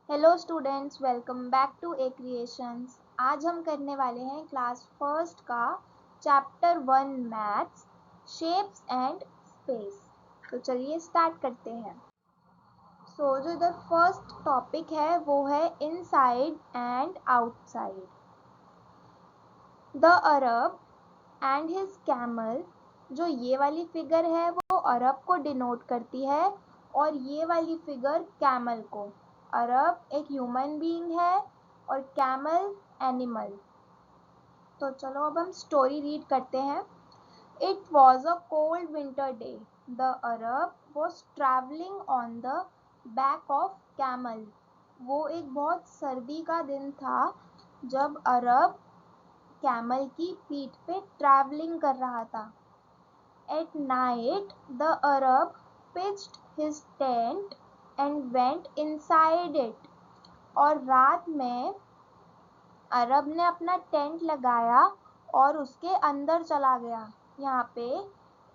Hello students, welcome back to A Creations. आज हम करने वाले हैं क्लास फर्स्ट का chapter 1 maths, shapes and space. तो चलिए स्टार्ट करते हैं। जो द फर्स्ट टॉपिक है वो है inside and outside. The Arab and his camel. जो ये वाली फिगर है वो अरब को डिनोट करती है और ये वाली फिगर कैमल को। अरब एक ह्यूमन बीइंग है और कैमल एनिमल। तो चलो अब हम स्टोरी रीड करते हैं। It was a cold winter day. The Arab was travelling on the back of camel. वो एक बहुत सर्दी का दिन था जब अरब कैमल की पीठ पे ट्रैवलिंग कर रहा था। At night, the Arab pitched his tent and went inside it. और रात में अरब ने अपना टेंट लगाया और उसके अंदर चला गया। यहाँ पे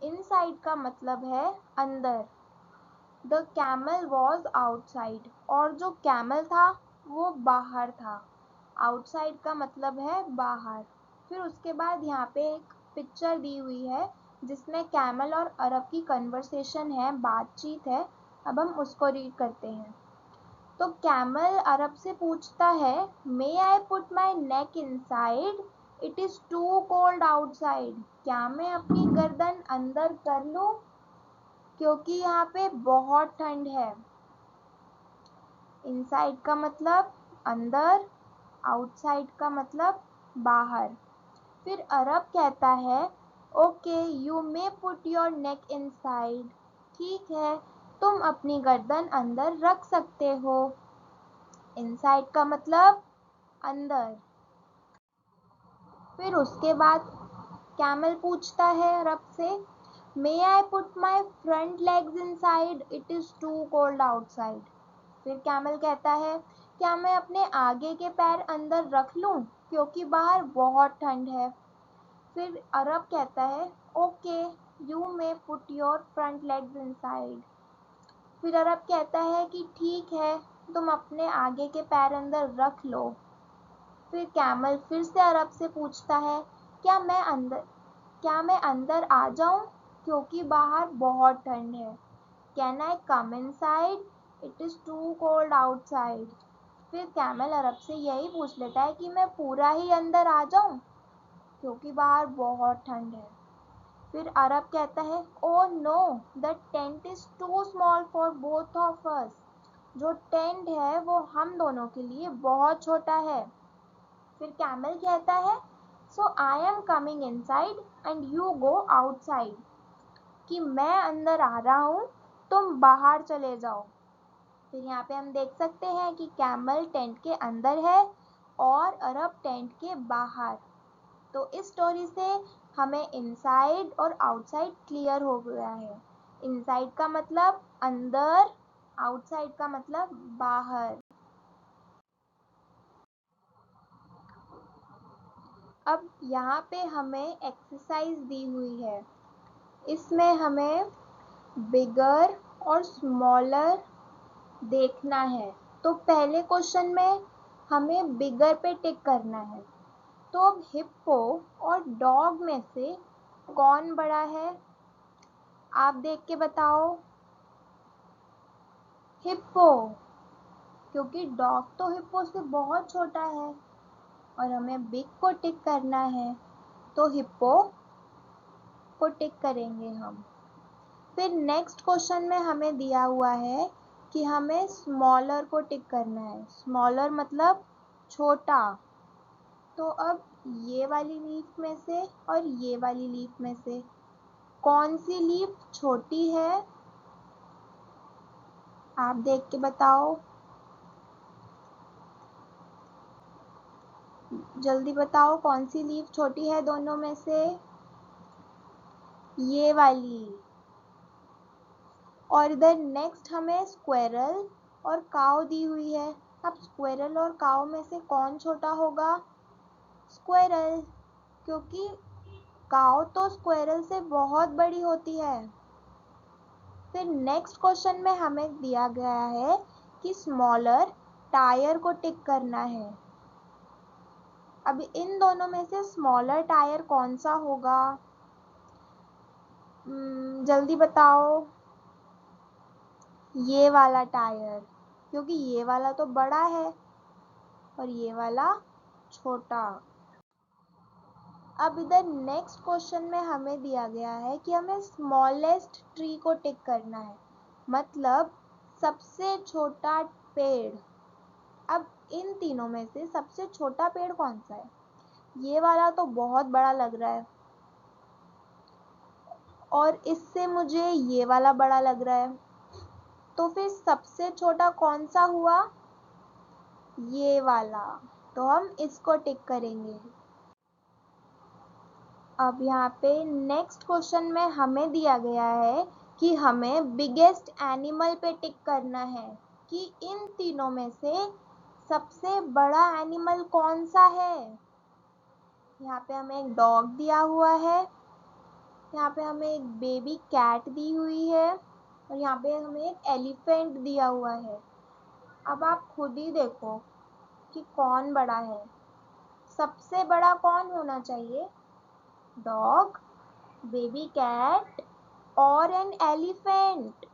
इनसाइड का मतलब है अंदर। The camel was outside. और जो कैमल था वो बाहर था। आउटसाइड का मतलब है बाहर। फिर उसके बाद यहाँ पे एक पिक्चर दी हुई है जिसमें कैमल और अरब की कन्वर्सेशन है, बातचीत है। अब हम उसको रीड करते हैं। तो कैमल अरब से पूछता है, may I put my neck inside, it is too cold outside. क्या मैं अपनी गर्दन अंदर कर लूँ क्योंकि यहाँ पे बहुत ठंड है। इनसाइड का मतलब अंदर, आउटसाइड का मतलब बाहर। फिर अरब कहता है, okay you may put your neck inside. ठीक है, तुम अपनी गर्दन अंदर रख सकते हो। इनसाइड का मतलब अंदर। फिर उसके बाद कैमल पूछता है अरब से, may I put my front legs inside, it is too cold outside. फिर कैमल कहता है, क्या मैं अपने आगे के पैर अंदर रख लूँ क्योंकि बाहर बहुत ठंड है। फिर अरब कहता है, okay you may put your front legs inside. फिर अरब कहता है कि ठीक है, तुम अपने आगे के पैर अंदर रख लो। फिर कैमल फिर से अरब से पूछता है, क्या मैं अंदर आ जाऊं क्योंकि बाहर बहुत ठंड है। Can I come inside, it is too cold outside. फिर कैमल अरब से यही पूछ लेता है कि मैं पूरा ही अंदर आ जाऊं क्योंकि बाहर बहुत ठंड है। फिर अरब कहता है, oh no, the tent is too small for both of us. जो टेंट है वो हम दोनों के लिए बहुत छोटा है। फिर कैमल कहता है, so I am coming inside and you go outside. कि मैं अंदर आ रहा हूँ, तुम बाहर चले जाओ। फिर यहाँ पे हम देख सकते हैं कि कैमल टेंट के अंदर है और अरब टेंट के बाहर। तो इस स्टोरी से हमें इनसाइड और आउटसाइड क्लियर हो गया है। इनसाइड का मतलब अंदर, आउटसाइड का मतलब बाहर। अब यहाँ पे हमें एक्सरसाइज दी हुई है। इसमें हमें बिगर और स्मॉलर देखना है। तो पहले क्वेश्चन में हमें बिगर पे टिक करना है। तो अब हिप्पो और डॉग में से कौन बड़ा है, आप देख के बताओ। हिप्पो, क्योंकि डॉग तो हिप्पो से बहुत छोटा है और हमें बिग को टिक करना है, तो हिप्पो को टिक करेंगे हम। फिर नेक्स्ट क्वेश्चन में हमें दिया हुआ है कि हमें स्मॉलर को टिक करना है। स्मॉलर मतलब छोटा। तो अब ये वाली लीफ में से और ये वाली लीफ में से कौन सी लीफ छोटी है, आप देख के बताओ। जल्दी बताओ कौन सी लीफ छोटी है दोनों में से। ये वाली। और इधर नेक्स्ट हमें स्क्वेरल और काऊ दी हुई है। अब स्क्वेरल और काऊ में से कौन छोटा होगा, स्क्वेरल, क्योंकि काऊ तो स्क्वेरल से बहुत बड़ी होती है। फिर नेक्स्ट क्वेश्चन में हमें दिया गया है कि स्मॉलर टायर को टिक करना है। अब इन दोनों में से स्मॉलर टायर कौन सा होगा? जल्दी बताओ। ये वाला टायर, क्योंकि ये वाला तो बड़ा है और ये वाला छोटा। अब इधर नेक्स्ट क्वेश्चन में हमें दिया गया है कि हमें स्मॉलेस्ट ट्री को टिक करना है, मतलब सबसे छोटा पेड़। अब इन तीनों में से सबसे छोटा पेड़ कौन सा है? ये वाला तो बहुत बड़ा लग रहा है और इससे मुझे ये वाला बड़ा लग रहा है, तो फिर सबसे छोटा कौन सा हुआ? ये वाला, तो हम इसको टिक करेंगे। अब यहाँ पे नेक्स्ट क्वेश्चन में हमें दिया गया है कि हमें बिगेस्ट एनिमल पे टिक करना है कि इन तीनों में से सबसे बड़ा एनिमल कौन सा है। यहाँ पे हमें एक डॉग दिया हुआ है, यहाँ पे हमें एक बेबी कैट दी हुई है और यहाँ पे हमें एक एलिफेंट दिया हुआ है। अब आप खुद ही देखो कि कौन बड़ा है। सबसे बड़ा कौन होना चाहिए? डॉग, बेबी कैट और एन एलिफेंट।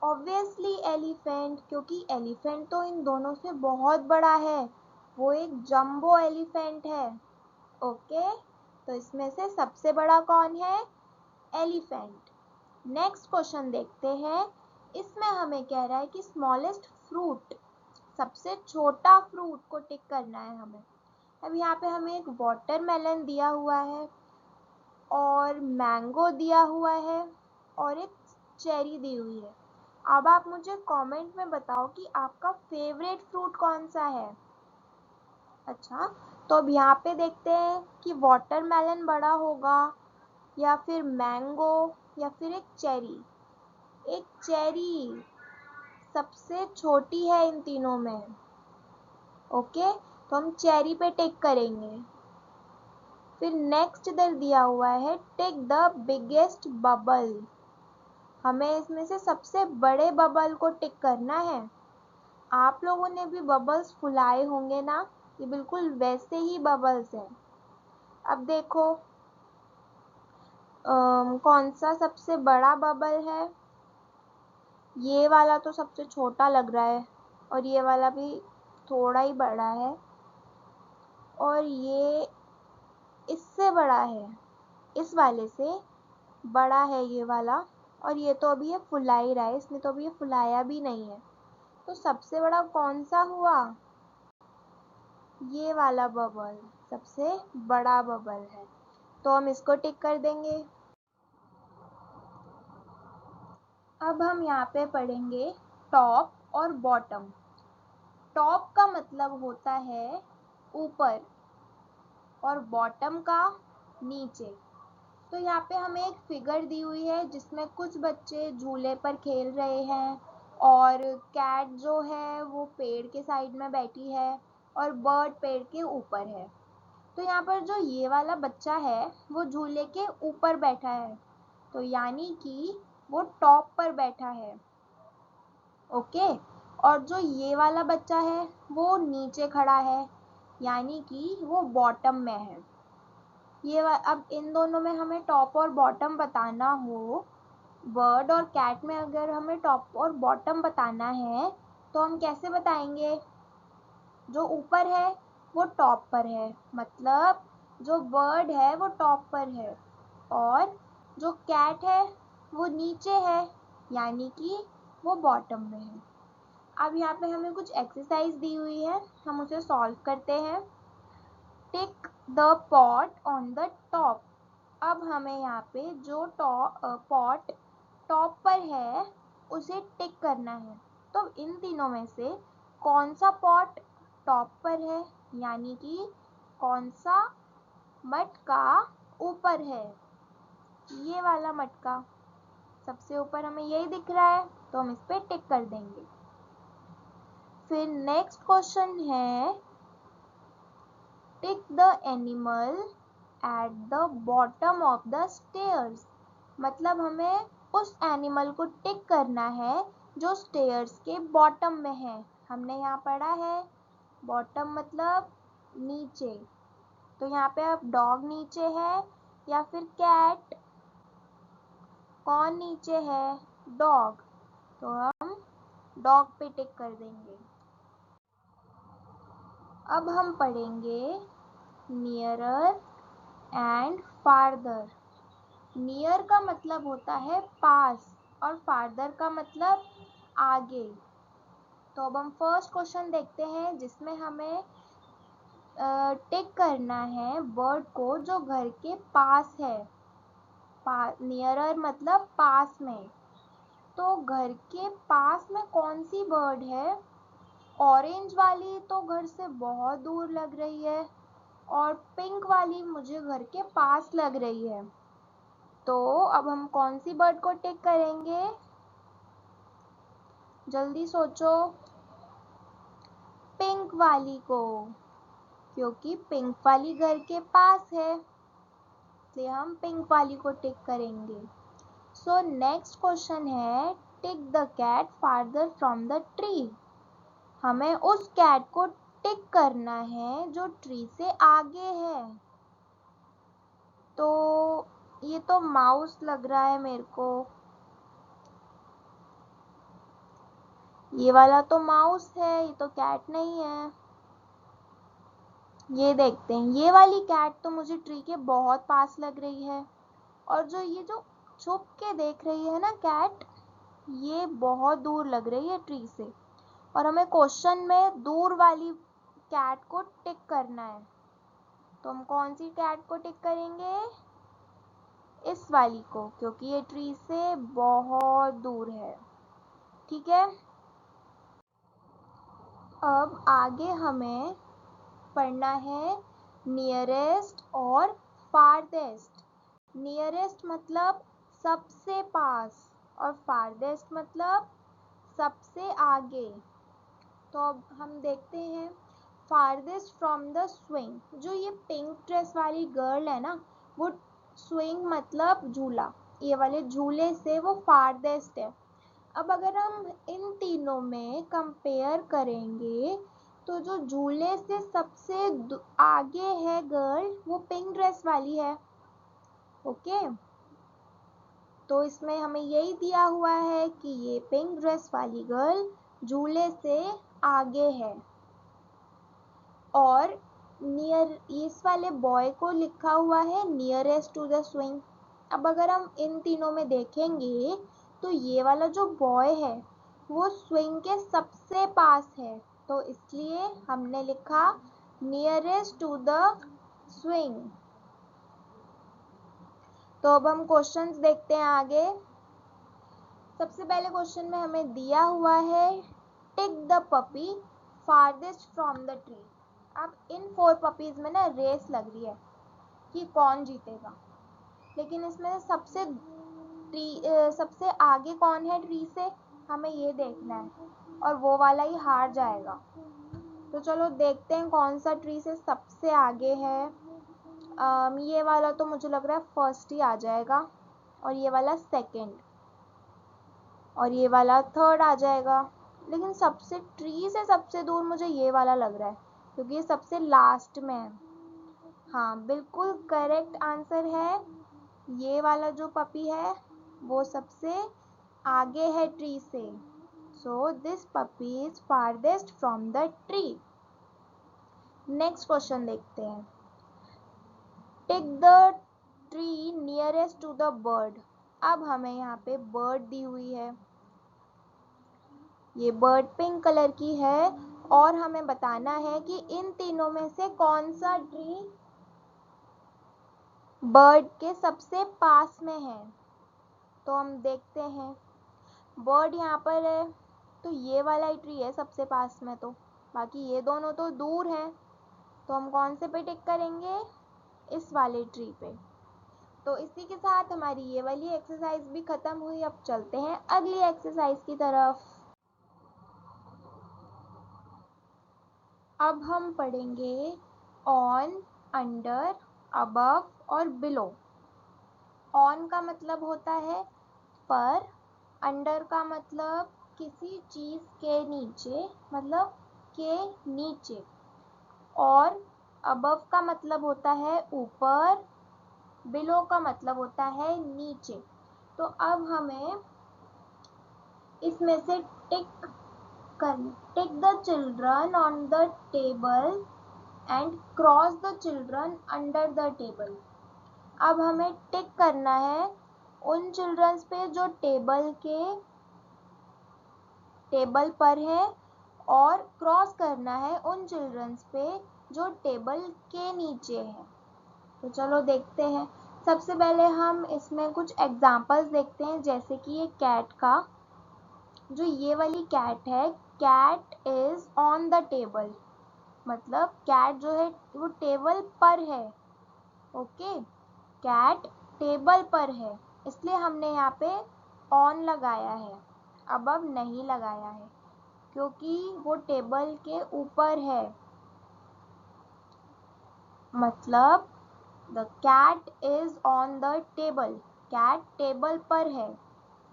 ऑब्वियसली एलिफेंट, क्योंकि एलिफेंट तो इन दोनों से बहुत बड़ा है, वो एक जंबो एलिफेंट है। ओके, तो इसमें से सबसे बड़ा कौन है? एलिफेंट। नेक्स्ट क्वेश्चन देखते हैं। इसमें हमें कह रहा है कि स्मॉलेस्ट फ्रूट, सबसे छोटा फ्रूट को टिक करना है हमें। अब यहाँ पे हमें एक वाटरमेलन दिया हुआ है और मैंगो दिया हुआ है और एक चेरी दी हुई है। अब आप मुझे कमेंट में बताओ कि आपका फेवरेट फ्रूट कौन सा है। अच्छा, तो अब यहाँ पे देखते हैं कि वाटरमेलन बड़ा होगा या फिर मैंगो या फिर एक चेरी। एक चेरी सबसे छोटी है इन तीनों में। ओके, तो हम चेरी पे टिक करेंगे। फिर नेक्स्ट इधर दिया हुआ है टिक द बिगेस्ट बबल। हमें इसमें से सबसे बड़े बबल को टिक करना है। आप लोगों ने भी बबल्स फुलाए होंगे ना, ये बिल्कुल वैसे ही बबल्स हैं। अब देखो कौन सा सबसे बड़ा बबल है। ये वाला तो सबसे छोटा लग रहा है और ये वाला भी थोड़ा ही बड़ा है और ये इससे बड़ा है, इस वाले से बड़ा है ये वाला, और ये तो अभी ये फुला ही रहा है, इसने तो अभी ये फुलाया भी नहीं है। तो सबसे बड़ा कौन सा हुआ? ये वाला बबल सबसे बड़ा बबल है, तो हम इसको टिक कर देंगे। अब हम यहाँ पे पढ़ेंगे टॉप और बॉटम। टॉप का मतलब होता है ऊपर और बॉटम का नीचे। तो यहाँ पे हमें एक फिगर दी हुई है जिसमें कुछ बच्चे झूले पर खेल रहे हैं और कैट जो है वो पेड़ के साइड में बैठी है और बर्ड पेड़ के ऊपर है। तो यहाँ पर जो ये वाला बच्चा है वो झूले के ऊपर बैठा है, तो यानी कि वो टॉप पर बैठा है। ओके, और जो ये वाला बच्चा है वो नीचे खड़ा है, यानी कि वो बॉटम में है। अब इन दोनों में हमें टॉप और बॉटम बताना हो, बर्ड और कैट में अगर हमें टॉप और बॉटम बताना है तो हम कैसे बताएंगे? जो ऊपर है वो टॉप पर है, मतलब जो बर्ड है वो टॉप पर है और जो कैट है वो नीचे है, यानी कि वो बॉटम में है। अब यहाँ पे हमें कुछ एक्सरसाइज दी हुई है, हम उसे सॉल्व करते हैं। Tick the pot on the top. अब हमें यहाँ पे जो पॉट टॉप पर है उसे टिक करना है। तो इन तीनों में से कौन सा पॉट टॉप पर है, यानी कि कौन सा मटका ऊपर है? ये वाला मटका सबसे ऊपर हमें यही दिख रहा है, तो हम इस पर टिक कर देंगे। फिर नेक्स्ट क्वेश्चन है tick the animal at the bottom of the stairs. मतलब हमें उस एनिमल को टिक करना है जो स्टेयर्स के बॉटम में है। हमने यहाँ पढ़ा है बॉटम मतलब नीचे, तो यहाँ पे अब डॉग नीचे है या फिर कैट, कौन नीचे है? डॉग, तो हम डॉग पे टिक कर देंगे। अब हम पढ़ेंगे नियरर एंड फार्दर। नियर का मतलब होता है पास और फार्दर का मतलब आगे। तो अब हम फर्स्ट क्वेश्चन देखते हैं जिसमें हमें टिक करना है बर्ड को जो घर के पास है। नियरर मतलब पास में, तो घर के पास में कौन सी बर्ड है? ऑरेंज वाली तो घर से बहुत दूर लग रही है और पिंक वाली मुझे घर के पास लग रही है। तो अब हम कौन सी बर्ड को टिक करेंगे? जल्दी सोचो। पिंक वाली को, क्योंकि पिंक वाली घर के पास है, इसलिए हम पिंक वाली को टिक करेंगे। सो नेक्स्ट क्वेश्चन है tick the cat farther from the tree. हमें उस कैट को टिक करना है जो ट्री से आगे है। तो ये तो माउस लग रहा है मेरे को, ये वाला तो माउस है, ये तो कैट नहीं है। ये देखते हैं, ये वाली कैट तो मुझे ट्री के बहुत पास लग रही है, और ये जो छुप के देख रही है ना कैट, ये बहुत दूर लग रही है ट्री से, और हमें क्वेश्चन में दूर वाली कैट को टिक करना है। तो हम कौन सी कैट को टिक करेंगे? इस वाली को, क्योंकि ये ट्री से बहुत दूर है। ठीक है, अब आगे हमें पढ़ना है नियरेस्ट और फारदेस्ट। नियरेस्ट मतलब सबसे पास और फारदेस्ट मतलब सबसे आगे। तो अब हम देखते हैं फारदेस्ट फ्रॉम द स्विंग। जो ये पिंक ड्रेस वाली गर्ल है ना, वो स्विंग मतलब झूला, ये वाले झूले से वो फारदेस्ट है। अब अगर हम इन तीनों में कंपेयर करेंगे तो जो झूले से सबसे आगे है गर्ल, वो पिंक ड्रेस वाली है। ओके, तो इसमें हमें यही दिया हुआ है कि ये पिंक ड्रेस वाली गर्ल झूले से आगे है। और नियर, इस वाले बॉय को लिखा हुआ है नियरेस्ट टू द स्विंग। अब अगर हम इन तीनों में देखेंगे तो ये वाला जो बॉय है वो स्विंग के सबसे पास है, तो इसलिए हमने लिखा नियरेस्ट टू द स्विंग। तो अब हम क्वेश्चंस देखते हैं आगे। सबसे पहले क्वेश्चन में हमें दिया हुआ है tick the puppy farthest from the tree. अब इन 4 पपीज में ना रेस लग रही है कि कौन जीतेगा, लेकिन इसमें सबसे आगे कौन है ट्री से, हमें ये देखना है, और वो वाला ही हार जाएगा। तो चलो देखते हैं कौन सा ट्री से सबसे आगे है। ये वाला तो मुझे लग रहा है फर्स्ट ही आ जाएगा, और ये वाला सेकंड, और ये वाला थर्ड आ जाएगा। लेकिन सबसे ट्री से सबसे दूर मुझे ये वाला लग रहा है, क्योंकि ये सबसे लास्ट में है। हाँ, बिल्कुल करेक्ट आंसर है, ये वाला जो पपी है वो सबसे आगे है ट्री से। So this puppy is farthest from the tree. Next question देखते हैं tick the tree nearest to the bird. अब हमें यहाँ पे बर्ड दी हुई है, ये बर्ड पिंक कलर की है, और हमें बताना है कि इन तीनों में से कौन सा ट्री बर्ड के सबसे पास में है। तो हम देखते हैं, बर्ड यहाँ पर है, तो ये वाला ही ट्री है सबसे पास में, तो बाकी ये दोनों तो दूर हैं। तो हम कौन से पे टिक करेंगे? इस वाले ट्री पे। तो इसी के साथ हमारी ये वाली एक्सरसाइज भी ख़त्म हुई। अब चलते हैं अगली एक्सरसाइज की तरफ। अब हम पढ़ेंगे ऑन, अंडर, अबव और बिलो। ऑन का मतलब होता है पर, अंडर का मतलब किसी चीज के नीचे मतलब के नीचे, और अबव का मतलब होता है ऊपर, बिलो का मतलब होता है नीचे। तो अब हमें इसमें से tick the children on the table and cross the children under the table. अब हमें टिक करना है उन चिल्ड्रंस पे जो टेबल पर है, और क्रॉस करना है उन चिल्ड्रंस पे जो टेबल के नीचे है। तो चलो देखते हैं। सबसे पहले हम इसमें कुछ एग्जांपल्स देखते हैं, जैसे कि ये कैट का, जो ये वाली कैट है, cat is on the table, मतलब कैट जो है वो टेबल पर है। ओके, कैट टेबल पर है, इसलिए हमने यहाँ पे ऑन लगाया है, अब नहीं लगाया है, क्योंकि वो टेबल के ऊपर है। मतलब the cat is on the table, cat table पर है।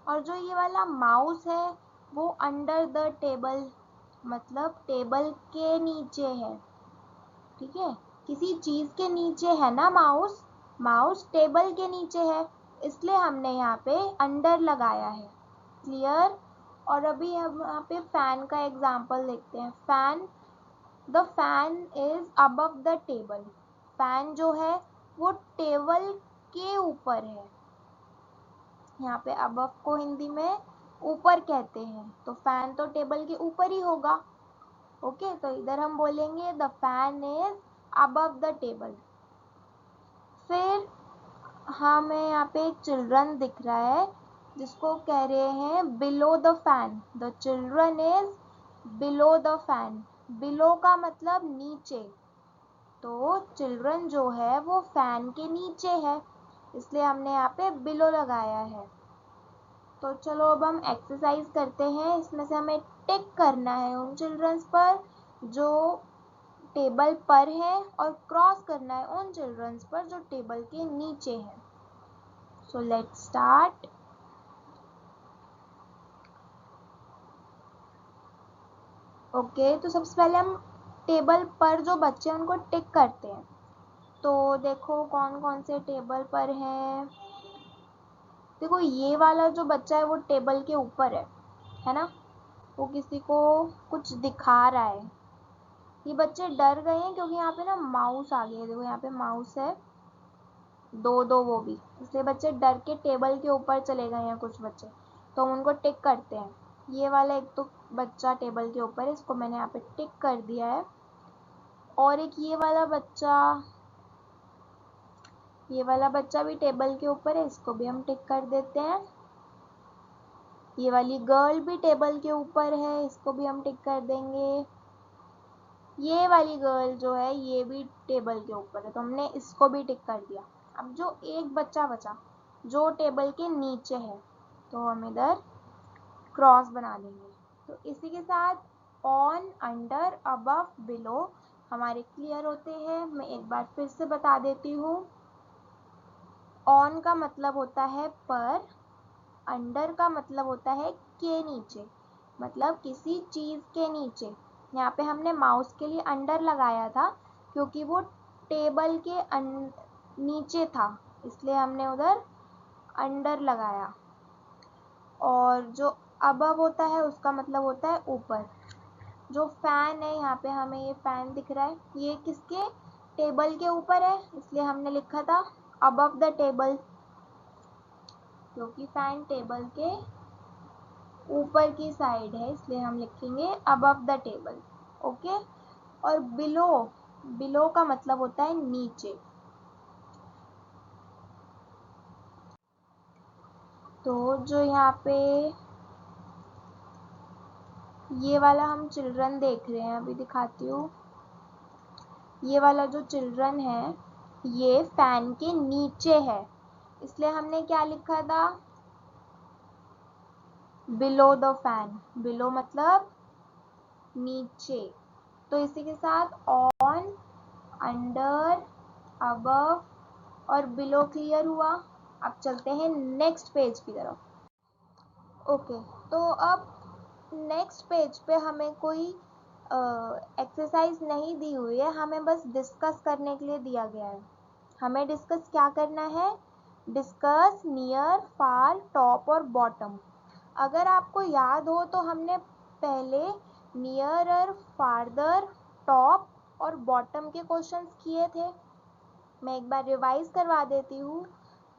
और जो ये वाला माउस है वो अंडर द टेबल, मतलब टेबल के नीचे है। ठीक है, किसी चीज के नीचे है ना माउस, माउस टेबल के नीचे है, इसलिए हमने यहाँ पे अंडर लगाया है। क्लियर। और अभी हम यहाँ पे फैन का एग्जांपल देखते हैं। Fan, the fan is above the table, fan जो है वो टेबल के ऊपर है। यहाँ पे अबव को हिंदी में ऊपर कहते हैं, तो फैन तो टेबल के ऊपर ही होगा। ओके, तो इधर हम बोलेंगे the fan is above the table. फिर हमें यहाँ पे एक चिल्ड्रन दिख रहा है जिसको कह रहे हैं below the fan, the children is below the fan. Below का मतलब नीचे, तो चिल्ड्रन जो है वो फैन के नीचे है, इसलिए हमने यहाँ पे बिलो लगाया है। तो चलो अब हम एक्सरसाइज करते हैं। इसमें से हमें टिक करना है उन चिल्ड्रंस पर जो टेबल पर है, और क्रॉस करना है उन चिल्ड्रंस पर जो टेबल के नीचे है। So let's start. ओके, तो सबसे पहले हम टेबल पर जो बच्चे हैं उनको टिक करते हैं। तो देखो कौन कौन से टेबल पर हैं। देखो ये वाला जो बच्चा है वो टेबल के ऊपर है ना, वो किसी को कुछ दिखा रहा है। ये बच्चे डर गए हैं क्योंकि यहाँ पे ना माउस आ गया है। देखो यहाँ पे माउस है, दो दो वो भी, इसलिए बच्चे डर के टेबल के ऊपर चले गए हैं कुछ बच्चे, तो हम उनको टिक करते हैं। ये वाला एक तो बच्चा टेबल के ऊपर है, इसको मैंने यहाँ पे टिक कर दिया है। और एक ये वाला बच्चा भी टेबल के ऊपर है, इसको भी हम टिक कर देते हैं। ये वाली गर्ल भी टेबल के ऊपर है, इसको भी हम टिक कर देंगे। ये वाली गर्ल जो है ये भी टेबल के ऊपर है, तो हमने इसको भी टिक कर दिया। अब जो एक बच्चा बचा जो टेबल के नीचे है, तो हम इधर क्रॉस बना देंगे। तो इसी के साथ ऑन, अंडर, अबव, बिलो हमारे क्लियर होते हैं। मैं एक बार फिर से बता देती हूँ। ऑन का मतलब होता है पर, अंडर का मतलब होता है के नीचे, मतलब किसी चीज के नीचे। यहाँ पे हमने माउस के लिए अंडर लगाया था क्योंकि वो टेबल के नीचे था, इसलिए हमने उधर अंडर लगाया। और जो अबव होता है उसका मतलब होता है ऊपर। जो फैन है, यहाँ पे हमें ये फैन दिख रहा है, ये किसके, टेबल के ऊपर है, इसलिए हमने लिखा था अबव द टेबल, क्योंकि फैन टेबल के ऊपर की साइड है, इसलिए हम लिखेंगे अबव द टेबल। ओके। और बिलो, बिलो का मतलब होता है नीचे। तो जो यहाँ पे ये वाला हम चिल्ड्रन देख रहे हैं, अभी दिखाती हूँ। ये वाला जो चिल्ड्रन है ये फैन के नीचे है, इसलिए हमने क्या लिखा था, बिलो द फैन। बिलो मतलब नीचे। तो इसी के साथ ऑन, अंडर, अबव और बिलो क्लियर हुआ। अब चलते हैं नेक्स्ट पेज की तरफ। ओके, तो अब नेक्स्ट पेज पे हमें कोई एक्सरसाइज नहीं दी हुई है, हमें बस डिस्कस करने के लिए दिया गया है। हमें डिस्कस क्या करना है? डिस्कस नियर, फार, टॉप और बॉटम। अगर आपको याद हो तो हमने पहले नियरर, फार्दर, टॉप और बॉटम के क्वेश्चंस किए थे। मैं एक बार रिवाइज करवा देती हूँ।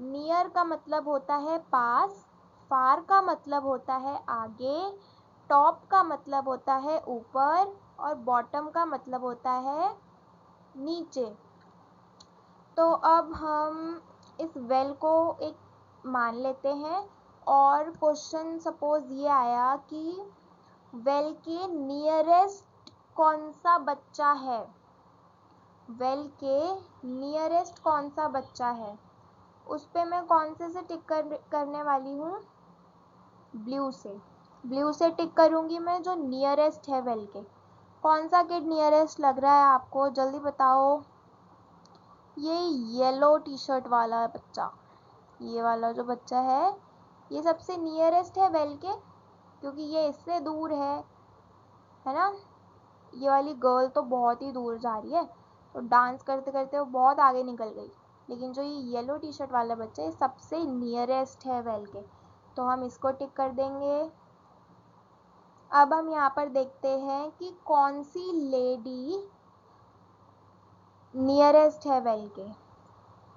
नियर का मतलब होता है पास, फार का मतलब होता है आगे, टॉप का मतलब होता है ऊपर और बॉटम का मतलब होता है नीचे। तो अब हम इस वेल को एक मान लेते हैं और क्वेश्चन सपोज ये आया कि वेल के नियरेस्ट कौन सा बच्चा है? वेल के नियरेस्ट कौन सा बच्चा है? उस पे मैं कौन से टिक करने वाली हूँ? ब्लू से। ब्लू से टिक करूँगी मैं, जो नियरेस्ट है वेल के। कौन सा किड नियरेस्ट लग रहा है आपको? जल्दी बताओ। ये येलो टी शर्ट वाला बच्चा, ये वाला जो बच्चा है ये सबसे नियरेस्ट है वेल के, क्योंकि ये इससे दूर है ना। ये वाली गर्ल तो बहुत ही दूर जा रही है, तो डांस करते करते वो बहुत आगे निकल गई। लेकिन जो ये येलो टी शर्ट वाला बच्चा है सबसे नियरेस्ट है वेल के, तो हम इसको टिक कर देंगे। अब हम यहाँ पर देखते हैं कि कौन सी लेडी नियरेस्ट है वेल के।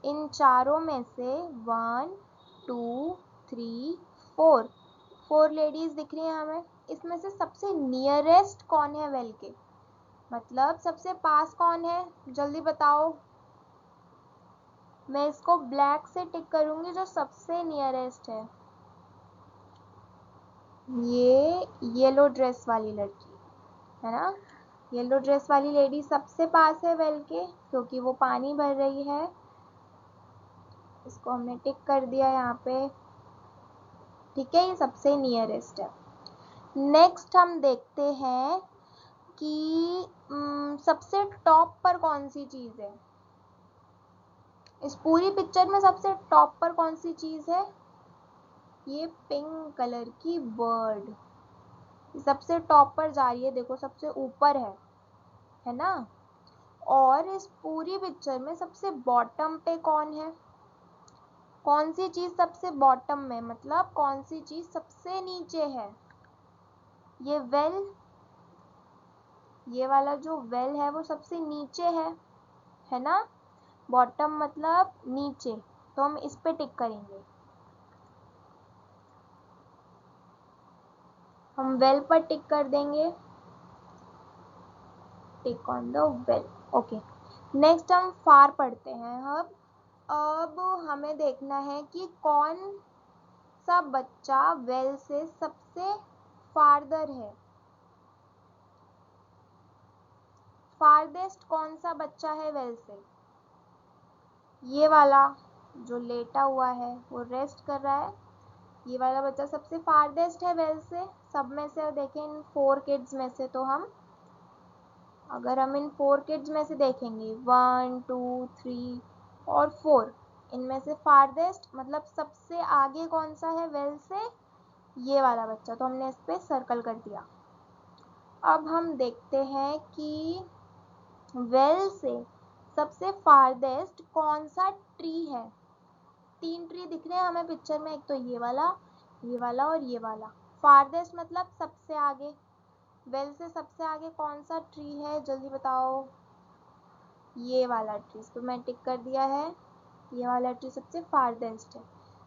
इन चारों में से 1 2 3 4 लेडीज दिख रही हैं हमें। इसमें से सबसे नियरेस्ट कौन है वेल के? मतलब सबसे पास कौन है? जल्दी बताओ। मैं इसको ब्लैक से टिक करूंगी, जो सबसे नियरेस्ट है। ये येलो ड्रेस वाली लड़की है ना। येलो ड्रेस वाली लेडी सबसे पास है वेल के, क्योंकि वो पानी भर रही है। इसको हमने टिक कर दिया यहाँ पे। ठीक है, ये सबसे नियरेस्ट है। नेक्स्ट हम देखते हैं कि सबसे टॉप पर कौन सी चीज़ है? इस पूरी पिक्चर में सबसे टॉप पर कौन सी चीज़ है? ये पिंक कलर की बर्ड सबसे टॉप पर जा रही है, देखो सबसे ऊपर है ना। और इस पूरी पिक्चर में सबसे बॉटम पे कौन है? कौन सी चीज़ सबसे बॉटम में, मतलब कौन सी चीज़ सबसे नीचे है? ये वेल, ये वाला जो वेल है वो सबसे नीचे है ना। बॉटम मतलब नीचे, तो हम इस पे टिक करेंगे। हम वेल पर टिक कर देंगे। Tick on the well. Okay, next हम फार पढ़ते हैं। अब हमें देखना है कि कौन सा बच्चा वेल से सबसे फारदर है। फारदेस्ट कौन सा बच्चा है वेल से? ये वाला जो लेटा हुआ है, वो रेस्ट कर रहा है, ये वाला बच्चा सबसे फारदेस्ट है वेल से। सब में से देखें, इन 4 किड्स में से, तो अगर हम इन 4 किड्स में से देखेंगे 1 2 3 और 4, इनमें से फारदेस्ट मतलब सबसे आगे कौन सा है वेल से? ये वाला बच्चा, तो हमने इस पे सर्कल कर दिया। अब हम देखते हैं कि वेल से सबसे फारदेस्ट कौन सा ट्री है। 3 ट्री दिख रहे हैं हमें पिक्चर में, एक तो ये वाला और ये वाला। फारदेस्ट मतलब सबसे आगे। वेल से सबसे आगे कौन सा ट्री है? जल्दी बताओ। ये वाला ट्री, तो मैं टिक कर दिया है। ये वाला ट्री सबसे फारदेस्ट है।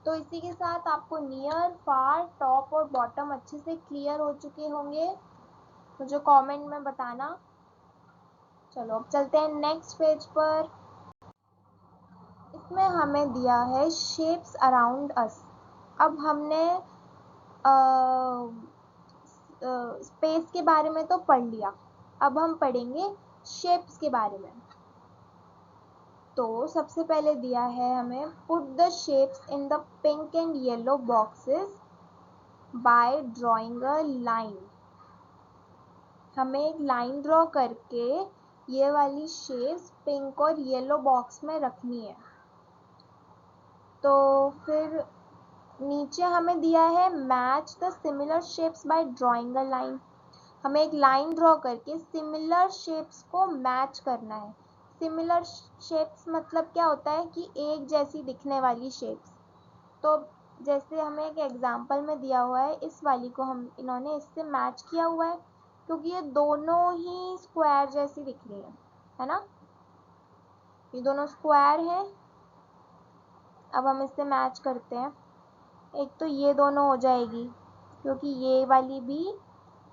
तो इसी के साथ आपको नियर, फार, टॉप और बॉटम अच्छे से क्लियर हो चुके होंगे। मुझे कमेंट में बताना। चलो अब चलते हैं नेक्स्ट पेज पर। इसमें हमें दिया है शेप्स अराउंड अस। अब हमने स्पेस के बारे में तो पढ़ लिया, अब हम पढ़ेंगे शेप्स के बारे में। तो सबसे पहले दिया है हमें, put the shapes in the pink and yellow boxes by drawing a line. हमें एक लाइन ड्रॉ करके ये वाली शेप्स पिंक और येलो बॉक्स में रखनी है। तो फिर नीचे हमें दिया है match the similar shapes by drawing a line. हमें एक लाइन ड्रॉ करके सिमिलर शेप्स को मैच करना है। सिमिलर शेप्स मतलब क्या होता है कि एक जैसी दिखने वाली शेप्स। तो जैसे हमें एक एग्जांपल में दिया हुआ है, इस वाली को इन्होंने इससे मैच किया हुआ है क्योंकि ये दोनों ही स्क्वायर जैसी दिख रही है ना। ये दोनों स्क्वायर है। अब हम इससे मैच करते हैं। एक तो ये दोनों हो जाएगी क्योंकि ये वाली भी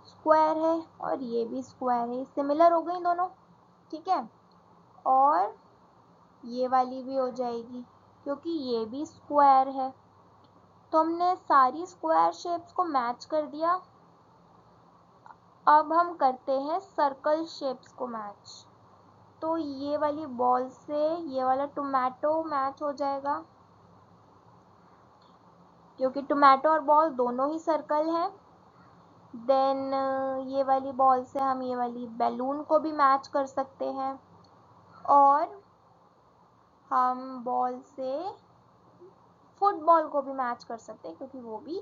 स्क्वायर है और ये भी स्क्वायर है, सिमिलर हो गई दोनों, ठीक है। और ये वाली भी हो जाएगी क्योंकि ये भी स्क्वायर है। तो हमने सारी स्क्वायर शेप्स को मैच कर दिया। अब हम करते हैं सर्कल शेप्स को मैच। तो ये वाली बॉल से ये वाला टोमेटो मैच हो जाएगा क्योंकि टोमेटो और बॉल दोनों ही सर्कल है। देन ये वाली बॉल से हम ये वाली बैलून को भी मैच कर सकते हैं और हम बॉल से फुटबॉल को भी मैच कर सकते हैं क्योंकि वो भी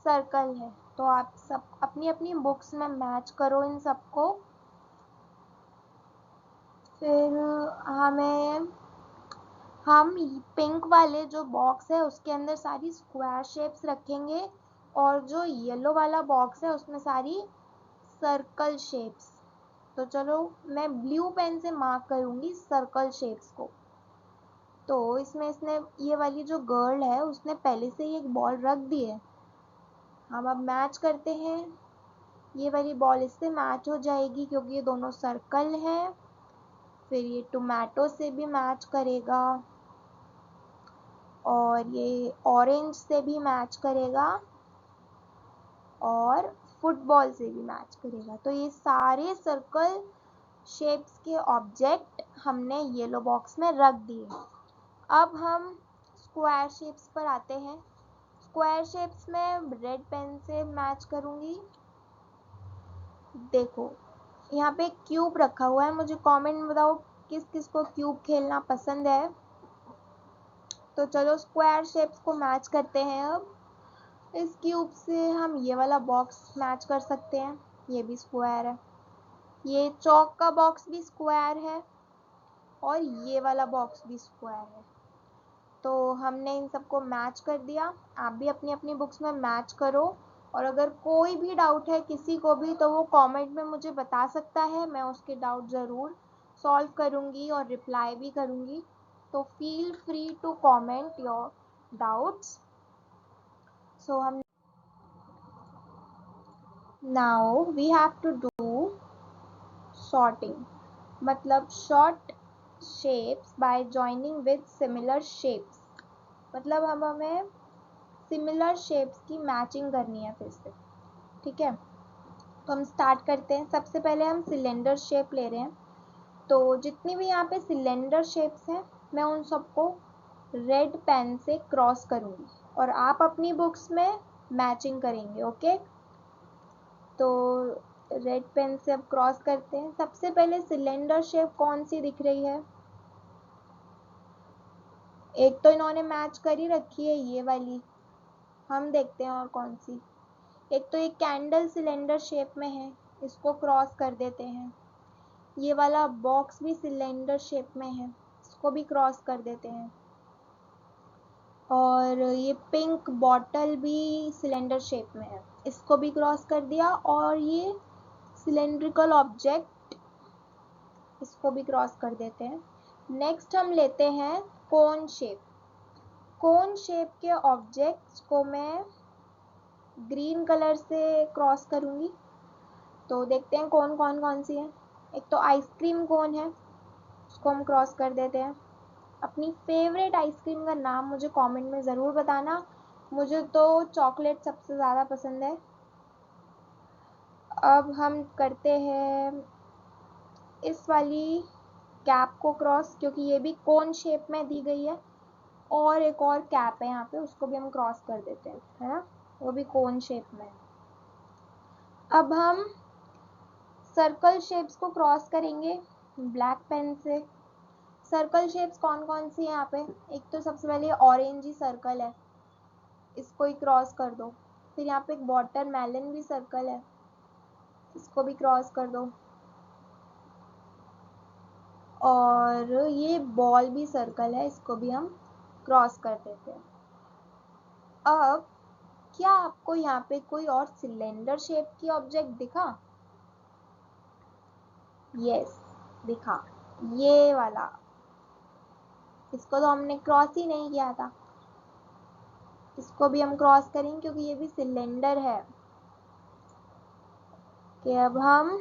सर्कल है। तो आप सब अपनी अपनी बुक्स में मैच करो इन सबको। फिर हम पिंक वाले जो बॉक्स है उसके अंदर सारी स्क्वायर शेप्स रखेंगे और जो येलो वाला बॉक्स है उसमें सारी सर्कल शेप्स। तो चलो मैं ब्लू पेन से मार्क करूँगी सर्कल शेप्स को। तो इसमें इसने ये वाली जो गर्ल है उसने पहले से ही एक बॉल रख दी है। हम अब मैच करते हैं। ये वाली बॉल इससे मैच हो जाएगी क्योंकि ये दोनों सर्कल हैं। फिर ये टोमेटो से भी मैच करेगा और ये ऑरेंज से भी मैच करेगा और फुटबॉल से भी मैच करेगा। तो ये सारे सर्कल शेप्स के ऑब्जेक्ट हमने येलो बॉक्स में रख दिए। अब हम स्क्वायर शेप्स पर आते हैं। स्क्वायर शेप्स में रेड पेन से मैच करूँगी। देखो यहाँ पे क्यूब रखा हुआ है। मुझे कमेंट में बताओ किस किस को क्यूब खेलना पसंद है। तो चलो स्क्वायर शेप्स को मैच करते हैं। अब इस क्यूब से हम ये वाला बॉक्स मैच कर सकते हैं, ये भी स्क्वायर है। ये चौक का बॉक्स भी स्क्वायर है और ये वाला बॉक्स भी स्क्वायर है। तो हमने इन सबको मैच कर दिया। आप भी अपनी अपनी बुक्स में मैच करो और अगर कोई भी डाउट है किसी को भी तो वो कमेंट में मुझे बता सकता है। मैं उसके डाउट ज़रूर सॉल्व करूँगी और रिप्लाई भी करूँगी। तो feel free to comment your doubts. So हम now we have to do sorting, मतलब sort shapes by joining with similar shapes. मतलब हमें सिमिलर शेप्स की मैचिंग करनी है फिर से, ठीक है। तो हम स्टार्ट करते हैं। सबसे पहले हम सिलेंडर शेप ले रहे हैं। तो जितनी भी यहाँ पे सिलेंडर शेप्स हैं मैं उन सबको रेड पेन से क्रॉस करूँगी और आप अपनी बुक्स में मैचिंग करेंगे, ओके। तो रेड पेन से अब क्रॉस करते हैं। सबसे पहले सिलेंडर शेप कौन सी दिख रही है? एक तो इन्होंने मैच कर ही रखी है, ये वाली। हम देखते हैं और कौन सी। एक तो ये कैंडल सिलेंडर शेप में है, इसको क्रॉस कर देते हैं। ये वाला बॉक्स भी सिलेंडर शेप में है, इसको भी क्रॉस कर देते हैं। और ये पिंक बॉटल भी सिलेंडर शेप में है, इसको भी क्रॉस कर दिया। और ये सिलेंड्रिकल ऑब्जेक्ट, इसको भी क्रॉस कर देते हैं। नेक्स्ट हम लेते हैं कोन शेप। कोन शेप के ऑब्जेक्ट्स को मैं ग्रीन कलर से क्रॉस करूँगी। तो देखते हैं कौन सी है। एक तो आइसक्रीम कोन है, उसको हम क्रॉस कर देते हैं। अपनी फेवरेट आइसक्रीम का नाम मुझे कमेंट में ज़रूर बताना। मुझे तो चॉकलेट सबसे ज़्यादा पसंद है। अब हम करते हैं इस वाली कैप को क्रॉस, क्योंकि ये भी कोन शेप में दी गई है। और एक और कैप है यहाँ पे, उसको भी हम क्रॉस कर देते हैं, है ना, वो भी कोन शेप में। अब हम सर्कल शेप्स को क्रॉस करेंगे ब्लैक पेन से। सर्कल शेप्स कौन कौन सी है यहाँ पे? एक तो सबसे पहले ऑरेंज ही सर्कल है, इसको ही क्रॉस कर दो। फिर यहाँ पे एक वाटरमेलन भी सर्कल है, इसको भी क्रॉस कर दो। और ये बॉल भी सर्कल है, इसको भी हम क्रॉस कर देते हैं। अब क्या आपको यहाँ पे कोई और सिलेंडर शेप की ऑब्जेक्ट दिखा? यस, दिखा, ये वाला। इसको तो हमने क्रॉस ही नहीं किया था, इसको भी हम क्रॉस करेंगे क्योंकि ये भी सिलेंडर है। कि अब हम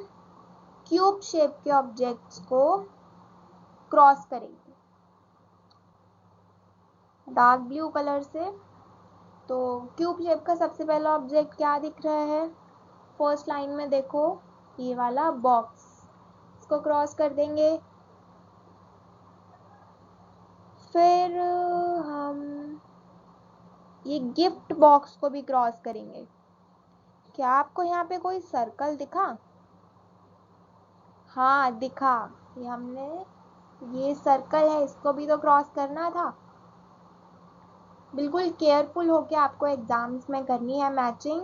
क्यूब शेप के ऑब्जेक्ट्स को क्रॉस करेंगे डार्क ब्लू कलर से। तो क्यूब शेप का सबसे पहला ऑब्जेक्ट क्या दिख रहा है? फर्स्ट लाइन में देखो, ये वाला बॉक्स, इसको क्रॉस कर देंगे। फिर हम ये गिफ्ट बॉक्स को भी क्रॉस करेंगे। क्या आपको यहाँ पे कोई सर्कल दिखा? हाँ दिखा, ये हमने, ये सर्कल है, इसको भी तो क्रॉस करना था। बिल्कुल केयरफुल होके आपको एग्जाम्स में करनी है मैचिंग।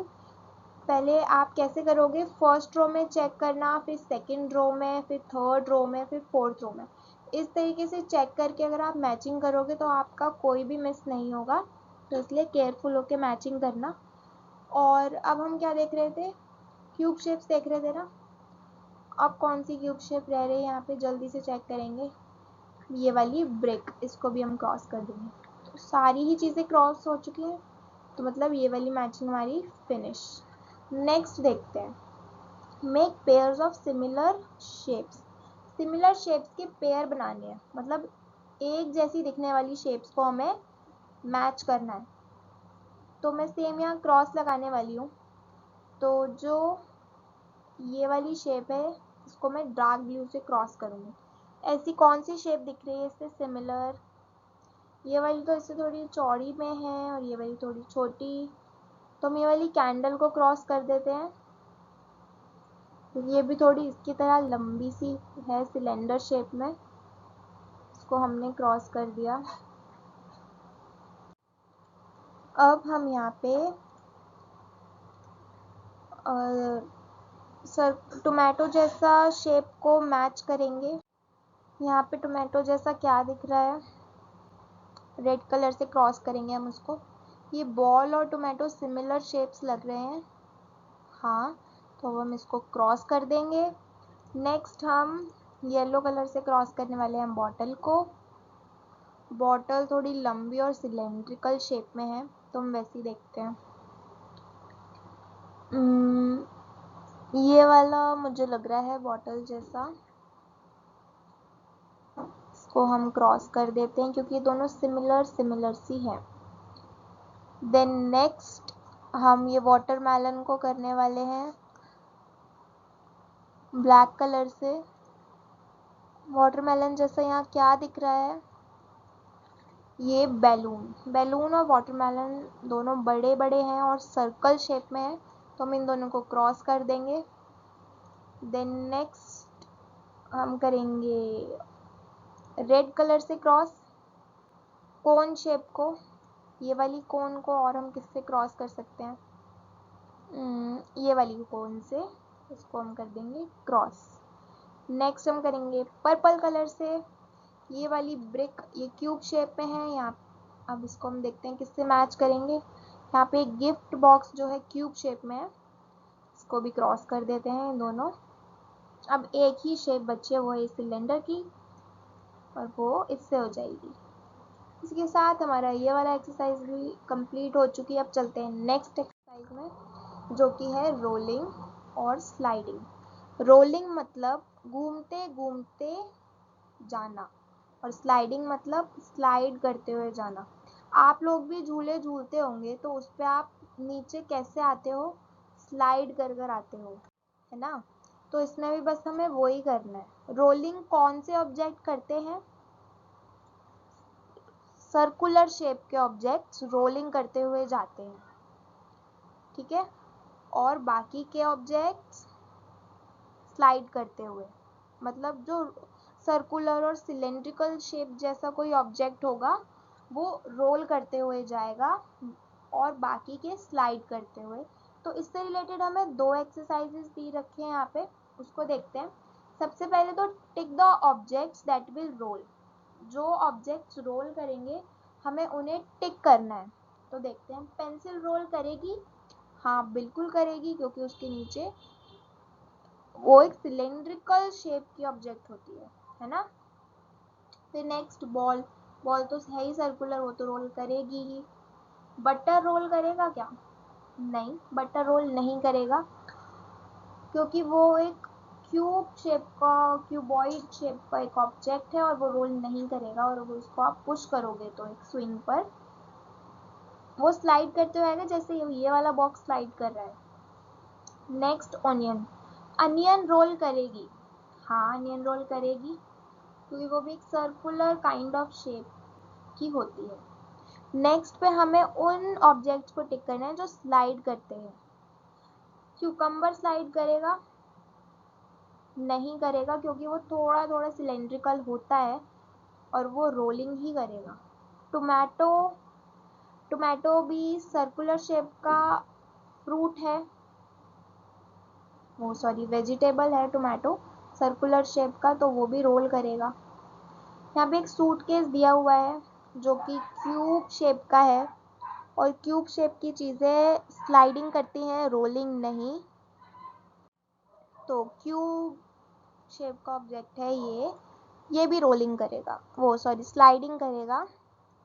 पहले आप कैसे करोगे? फर्स्ट रो में चेक करना, फिर सेकंड रो में, फिर थर्ड रो में, फिर फोर्थ रो में। इस तरीके से चेक करके अगर आप मैचिंग करोगे तो आपका कोई भी मिस नहीं होगा। तो इसलिए केयरफुल होके मैचिंग करना। और अब हम क्या देख रहे थे? क्यूब शेप्स देख रहे थे ना। अब कौन सी क्यूब शेप रह रही है यहाँ पे, जल्दी से चेक करेंगे। ये वाली ब्रिक, इसको भी हम क्रॉस कर देंगे। तो सारी ही चीज़ें क्रॉस हो चुकी हैं, तो मतलब ये वाली मैचिंग हमारी फिनिश। नेक्स्ट देखते हैं, make pairs of similar shapes. Similar shapes के पेयर बनाने हैं, मतलब एक जैसी दिखने वाली शेप्स को हमें मैच करना है। तो मैं सेम यहाँ क्रॉस लगाने वाली हूँ। तो जो ये वाली शेप है, इसको मैं डार्क ब्लू से क्रॉस करूँगी। ऐसी कौन सी शेप दिख रही है इससे सिमिलर? ये वाली तो इससे थोड़ी चौड़ी में है और ये वाली थोड़ी छोटी। तो हम ये वाली कैंडल को क्रॉस कर देते हैं, ये भी थोड़ी इसकी तरह लंबी सी है सिलेंडर शेप में, इसको हमने क्रॉस कर दिया। अब हम यहाँ पे टोमेटो जैसा शेप को मैच करेंगे। यहाँ पे टोमेटो जैसा क्या दिख रहा है? रेड कलर से क्रॉस करेंगे हम उसको। ये बॉल और टोमेटो सिमिलर शेप्स लग रहे हैं, हाँ, तो हम इसको क्रॉस कर देंगे। नेक्स्ट हम येलो कलर से क्रॉस करने वाले हैं बॉटल को। बॉटल थोड़ी लंबी और सिलेंड्रिकल शेप में है, तो हम वैसे ही देखते हैं। ये वाला मुझे लग रहा है बॉटल जैसा, इसको हम क्रॉस कर देते हैं क्योंकि ये दोनों सिमिलर सी है। देन नेक्स्ट हम ये वाटरमेलन को करने वाले हैं ब्लैक कलर से। वाटरमेलन जैसा यहाँ क्या दिख रहा है? ये बैलून और वाटरमेलन दोनों बड़े बड़े हैं और सर्कल शेप में है, तो हम इन दोनों को क्रॉस कर देंगे। देन नेक्स्ट हम करेंगे रेड कलर से क्रॉस कोन शेप को। ये वाली कोन को और हम किससे क्रॉस कर सकते हैं? ये वाली कोन से, इसको हम कर देंगे क्रॉस। नेक्स्ट हम करेंगे पर्पल कलर से। ये वाली ब्रिक ये क्यूब शेप में है यहाँ। अब इसको हम देखते हैं किससे मैच करेंगे। यहाँ पे एक गिफ्ट बॉक्स जो है क्यूब शेप में है, इसको भी क्रॉस कर देते हैं दोनों। अब एक ही शेप बची है, वो है सिलेंडर की, और वो इससे हो जाएगी। इसके साथ हमारा ये वाला एक्सरसाइज भी कंप्लीट हो चुकी है। अब चलते हैं नेक्स्ट एक्सरसाइज में, जो कि है रोलिंग और स्लाइडिंग। रोलिंग मतलब घूमते घूमते जाना, और स्लाइडिंग मतलब स्लाइड करते हुए जाना। आप लोग भी झूले झूलते होंगे, तो उस पर आप नीचे कैसे आते हो? स्लाइड कर कर आते हो, है ना। तो इसमें भी बस हमें वही करना है। रोलिंग कौन से ऑब्जेक्ट करते हैं? सर्कुलर शेप के ऑब्जेक्ट्स रोलिंग करते हुए जाते हैं, ठीक है। और बाकी के ऑब्जेक्ट्स स्लाइड करते हुए, मतलब जो सर्कुलर और सिलेंड्रिकल शेप जैसा कोई ऑब्जेक्ट होगा वो रोल करते हुए जाएगा और बाकी के स्लाइड करते हुए। तो इससे रिलेटेड हमें 2 एक्सरसाइजेस दी रखे हैं यहाँ पे, उसको देखते हैं। सबसे पहले तो tick the objects that will roll, जो ऑब्जेक्ट्स रोल करेंगे हमें उन्हें टिक करना है। तो देखते हैं, पेंसिल रोल करेगी? हाँ बिल्कुल करेगी, क्योंकि उसके नीचे वो एक सिलेंड्रिकल शेप की ऑब्जेक्ट होती है ना। फिर नेक्स्ट बॉल, बॉल तो है ही सर्कुलर, वो तो रोल करेगी ही। बटर रोल करेगा क्या? नहीं, बटर रोल नहीं करेगा, क्योंकि वो एक क्यूब शेप का, क्यूबॉइड शेप का एक ऑब्जेक्ट है और वो रोल नहीं करेगा। और वो उसको आप पुश करोगे तो एक स्विंग पर वो स्लाइड करते हुए आएगा, जैसे ये वाला बॉक्स स्लाइड कर रहा है। नेक्स्ट ऑनियन, अनियन रोल करेगी? हाँ अनियन रोल करेगी, क्योंकि वो भी एक सर्कुलर काइंड ऑफ शेप की होती है। नेक्स्ट पे हमें उन ऑब्जेक्ट्स को टिक करना है जो स्लाइड करते हैं। क्यूकम्बर स्लाइड करेगा? नहीं करेगा, क्योंकि वो थोड़ा थोड़ा सिलेंड्रिकल होता है और वो रोलिंग ही करेगा। टोमेटो, टोमेटो भी सर्कुलर शेप का फ्रूट है, वो सॉरी वेजिटेबल है टोमेटो, सर्कुलर शेप का, तो वो भी रोल करेगा। यहाँ पे एक सूटकेस दिया हुआ है जो कि क्यूब शेप का है, और क्यूब शेप की चीज़ें स्लाइडिंग करती हैं, रोलिंग नहीं। तो क्यूब शेप का ऑब्जेक्ट है ये भी रोलिंग करेगा, वो सॉरी स्लाइडिंग करेगा,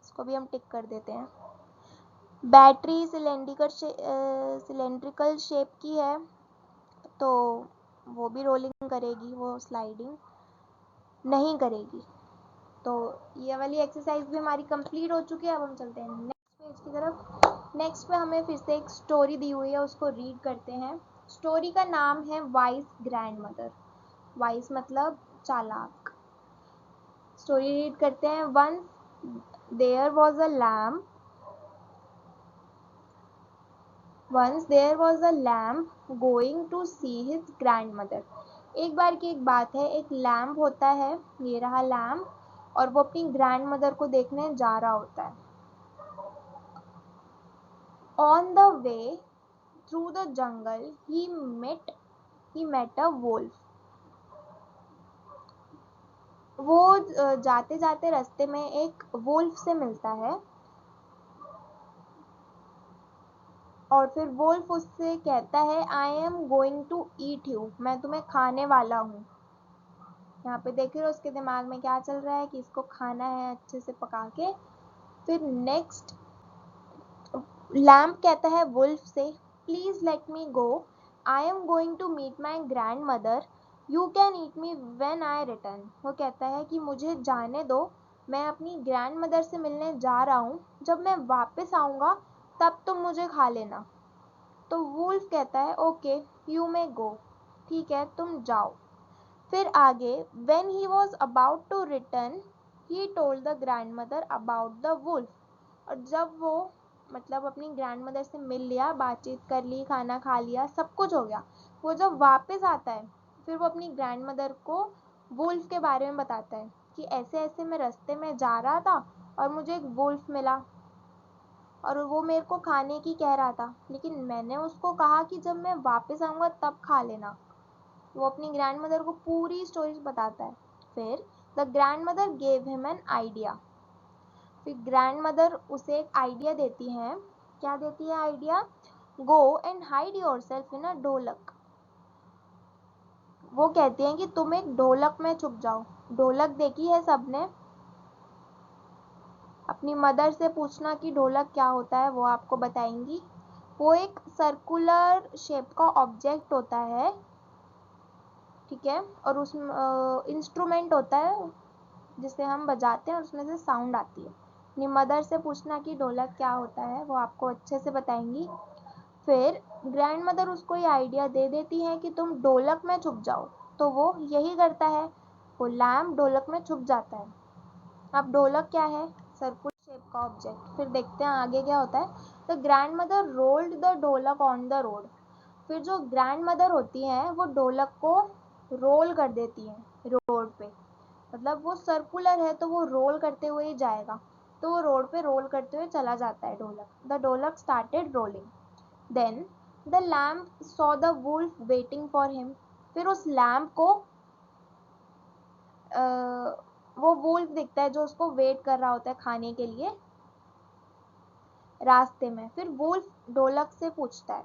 इसको भी हम टिक कर देते हैं। बैटरी सिलेंड्रिकल शेप की है, तो वो भी रोलिंग करेगी, वो स्लाइडिंग नहीं करेगी। तो ये वाली एक्सरसाइज भी हमारी कंप्लीट हो चुकी है। अब हम चलते हैं नेक्स्ट पेज की तरफ। नेक्स्ट पे हमें फिर से एक स्टोरी दी हुई है, उसको रीड करते हैं। स्टोरी का नाम है वाइस ग्रैंड मदर। वाइस मतलब चालाक। स्टोरी रीड करते हैं। Once there was a lamb going to see his grandmother. एक बार की एक बात है, एक लैम्प होता है, ये रहा लैम्प, और वो अपनी ग्रैंड मदर को देखने जा रहा होता है। On the way through the jungle he met a wolf. वो जाते जाते रास्ते में एक वुल्फ से मिलता है, और फिर वुल्फ उससे कहता है I am going to eat you, मैं तुम्हें खाने वाला हूँ। यहाँ पे देख रहे हो उसके दिमाग में क्या चल रहा है कि इसको खाना है अच्छे से पका के। फिर नेक्स्ट लैम्प कहता है वुल्फ से please let me go, I am going to meet my grandmother, you can eat me when I return. वो कहता है कि मुझे जाने दो, मैं अपनी ग्रैंड मदर से मिलने जा रहा हूँ, जब मैं वापस आऊँगा तब तुम मुझे खा लेना। तो वुल्फ कहता है ओके यू मे गो, ठीक है तुम जाओ। फिर आगे when he was about to return he told the grandmother about the wolf। और जब वो मतलब अपनी ग्रैंड मदर से मिल लिया, बातचीत कर ली, खाना खा लिया, सब कुछ हो गया, वो जब वापस आता है फिर वो अपनी ग्रैंड मदर को वुल्फ के बारे में बताता है कि ऐसे ऐसे मैं रास्ते में जा रहा था और मुझे एक वुल्फ मिला और वो मेरे को खाने की कह रहा था, लेकिन मैंने उसको कहा कि जब मैं वापस आऊँगा तब खा लेना। वो अपनी ग्रैंड मदर को पूरी स्टोरी बताता है। फिर the grandmother gave him an idea. फिर ग्रैंड मदर उसे एक आइडिया देती हैं। क्या देती है idea? Go and hide yourself in a dholak. वो कहती हैं कि तुम एक ढोलक में छुप जाओ। ढोलक देखी है सबने? अपनी मदर से पूछना कि ढोलक क्या होता है, वो आपको बताएंगी। वो एक सर्कुलर शेप का ऑब्जेक्ट होता है, ठीक है, और उसमें इंस्ट्रूमेंट होता है जिसे हम बजाते हैं और उसमें से साउंड आती है। अपनी मदर से पूछना कि ढोलक क्या होता है, वो आपको अच्छे से बताएंगी। फिर ग्रैंड मदर उसको ये आइडिया दे देती है कि तुम ढोलक में छुप जाओ, तो वो यही करता है, वो लैम्प ढोलक में छुप जाता है। अब ढोलक क्या है? सर्कुलर शेप का ऑब्जेक्ट। फिर देखते हैं आगे क्या होता है। The grand mother rolled the ढोलक ऑन द रोड। फिर जो ग्रैंड मदर होती हैं वो ढोलक को रोल कर देती हैं रोड पे, मतलब वो सर्कुलर है तो वो रोल करते हुए ही जाएगा। तो वो रोड पे रोल करते हुए चला जाता है ढोलक. द ढोलक started rolling. Then the lamb saw the wolf waiting for him. फिर उस लैम्प को वो वुल्फ दिखता है जो उसको वेट कर रहा होता है खाने के लिए रास्ते में. फिर वुल्फ ढोलक से पूछता है,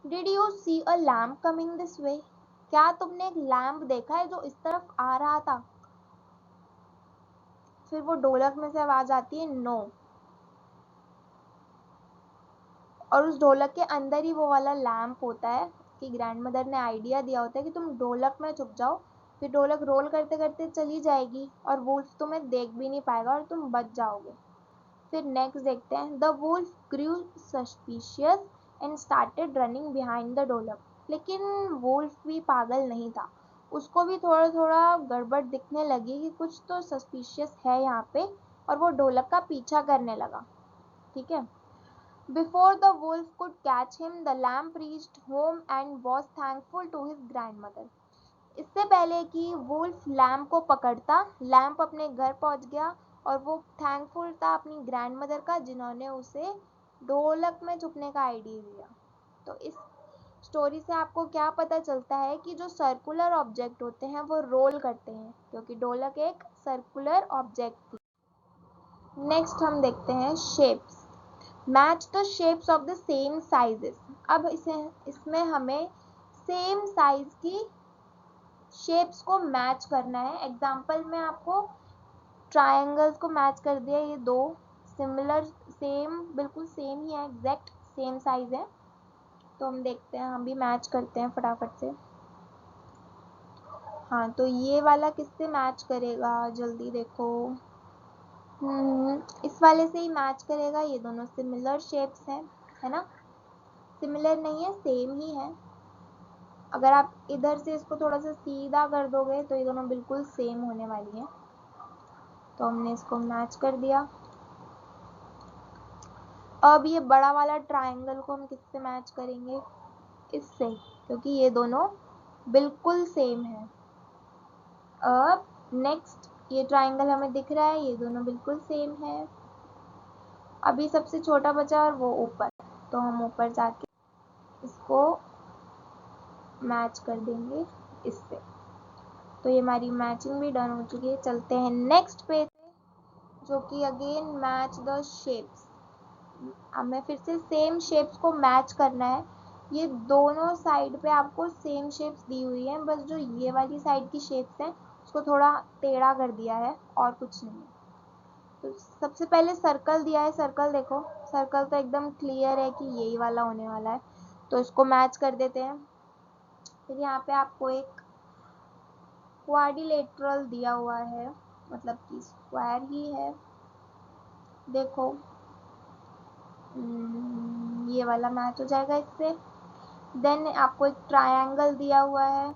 did you see a lamb coming this way. क्या तुमने एक लैम्प देखा है जो इस तरफ आ रहा था. फिर वो ढोलक में से आवाज आती है, नो. और उस ढोलक के अंदर ही वो वाला लैम्प होता है कि ग्रैंडमदर ने आइडिया दिया होता है कि तुम ढोलक में छुप जाओ. फिर ढोलक रोल करते करते चली जाएगी और वुल्फ तुम्हें देख भी नहीं पाएगा और तुम बच जाओगे. फिर नेक्स्ट देखते हैं, the wolf grew suspicious and started running behind the ढोलक. लेकिन वुल्फ भी पागल नहीं था. उसको भी थोड़ा थोड़ा गड़बड़ दिखने लगी कि कुछ तो सस्पिशियस है यहाँ पे और वो ढोलक का पीछा करने लगा. ठीक है. Before the wolf could catch him, the lamb reached home and was thankful to his grandmother. इससे पहले कि वुल्फ लैम्प को पकड़ता, लैम्प अपने घर पहुंच गया और वो थैंकफुल था अपनी ग्रैंडमदर का जिन्होंने उसे ढोलक में छुपने का आइडिया दिया. तो इस स्टोरी से आपको क्या पता चलता है कि जो सर्कुलर ऑब्जेक्ट होते हैं वो रोल करते हैं क्योंकि ढोलक एक सर्कुलर ऑब्जेक्ट थी. नेक्स्ट हम देखते हैं shapes. Match the shapes of the same sizes. अब इसमें हमें सेम साइज की शेप्स को मैच करना है. एग्जांपल में आपको ट्रायंगल्स को मैच कर दिया. ये दो सिमिलर सेम बिल्कुल सेम ही है, एग्जैक्ट सेम साइज है. तो हम देखते हैं, हम भी मैच करते हैं फटाफट से. हाँ, तो ये वाला किससे मैच करेगा, जल्दी देखो. इस वाले से ही मैच करेगा. ये दोनों सिमिलर शेप्स हैं, है ना. सिमिलर नहीं है, सेम ही है. अगर आप इधर से इसको थोड़ा सा सीधा कर दोगे तो ये दोनों बिल्कुल सेम होने वाली हैं. तो हमने इसको मैच कर दिया. अब ये बड़ा वाला ट्रायंगल को हम किससे मैच करेंगे, इससे, क्योंकि ये दोनों बिल्कुल सेम है. अब नेक्स्ट ये ट्रायंगल हमें दिख रहा है, ये दोनों बिल्कुल सेम है. अभी सबसे छोटा बचा और वो ऊपर, तो हम ऊपर जाके इसको मैच कर देंगे इससे. तो ये हमारी मैचिंग भी डन हो चुकी है. चलते हैं नेक्स्ट पेज पे, जो कि अगेन मैच द शेप्स. हमें फिर से सेम शेप्स को मैच करना है. ये दोनों साइड पे आपको सेम शेप्स दी हुई हैं, बस जो ये वाली साइड की शेप्स हैं उसको थोड़ा टेढ़ा कर दिया है और कुछ नहीं. तो सबसे पहले सर्कल दिया है. सर्कल देखो, सर्कल तो एकदम क्लियर है कि यही वाला होने वाला है. तो इसको मैच कर देते हैं. फिर यहाँ पे आपको एक क्वाड्रिलेटरल दिया हुआ है, मतलब कि स्क्वायर ही है. देखो, ये वाला मैच हो जाएगा इससे. देन आपको एक ट्रायंगल दिया हुआ है,